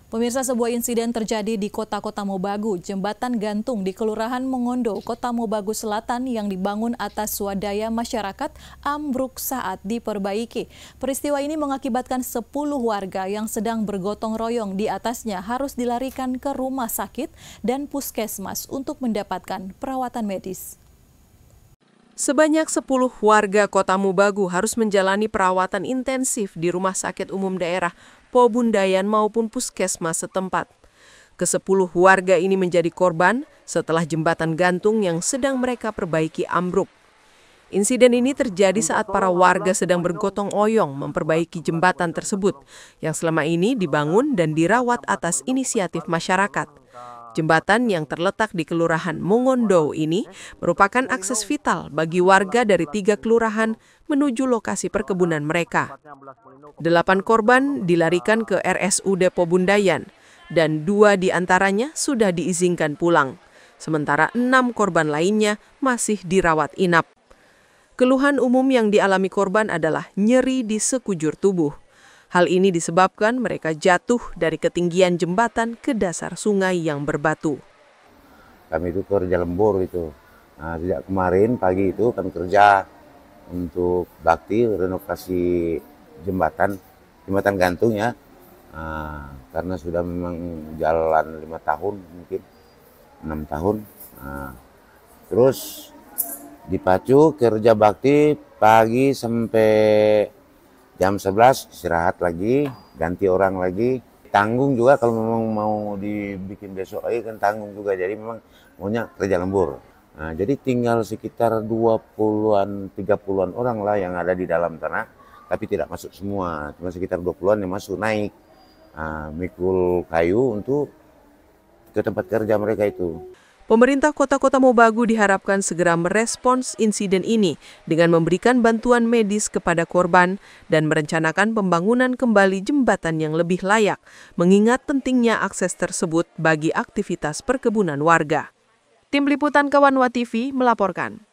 Pemirsa, sebuah insiden terjadi di Kota Mobagu. Jembatan gantung di Kelurahan Mongondo, Kota Mobagu Selatan yang dibangun atas swadaya masyarakat ambruk saat diperbaiki. Peristiwa ini mengakibatkan 10 warga yang sedang bergotong royong di atasnya harus dilarikan ke rumah sakit dan puskesmas untuk mendapatkan perawatan medis. Sebanyak 10 warga Kota Mobagu harus menjalani perawatan intensif di Rumah Sakit Umum Daerah Pobundayan maupun puskesmas setempat. Ke-10 warga ini menjadi korban setelah jembatan gantung yang sedang mereka perbaiki ambruk. Insiden ini terjadi saat para warga sedang bergotong oyong memperbaiki jembatan tersebut yang selama ini dibangun dan dirawat atas inisiatif masyarakat. Jembatan yang terletak di Kelurahan Mongondo ini merupakan akses vital bagi warga dari 3 kelurahan menuju lokasi perkebunan mereka. 8 korban dilarikan ke RSUD Pobundayan dan 2 diantaranya sudah diizinkan pulang, sementara 6 korban lainnya masih dirawat inap. Keluhan umum yang dialami korban adalah nyeri di sekujur tubuh. Hal ini disebabkan mereka jatuh dari ketinggian jembatan ke dasar sungai yang berbatu. Kami itu kerja lembur itu. Nah, sejak kemarin pagi itu kami kerja untuk bakti renovasi jembatan gantung ya. Nah, karena sudah memang jalan 5 tahun mungkin 6 tahun. Nah, terus dipacu kerja bakti pagi sampai jam 11 istirahat lagi, ganti orang lagi. Tanggung juga kalau memang mau dibikin besok lagi kan tanggung juga. Jadi memang maunya kerja lembur. Nah, jadi tinggal sekitar 20-an, 30-an orang lah yang ada di dalam tanah. Tapi tidak masuk semua, cuma sekitar 20-an yang masuk naik. Nah, mikul kayu untuk ke tempat kerja mereka itu. Pemerintah Kota Mobagu diharapkan segera merespons insiden ini dengan memberikan bantuan medis kepada korban dan merencanakan pembangunan kembali jembatan yang lebih layak, mengingat pentingnya akses tersebut bagi aktivitas perkebunan warga. Tim Liputan Kawanwa TV melaporkan.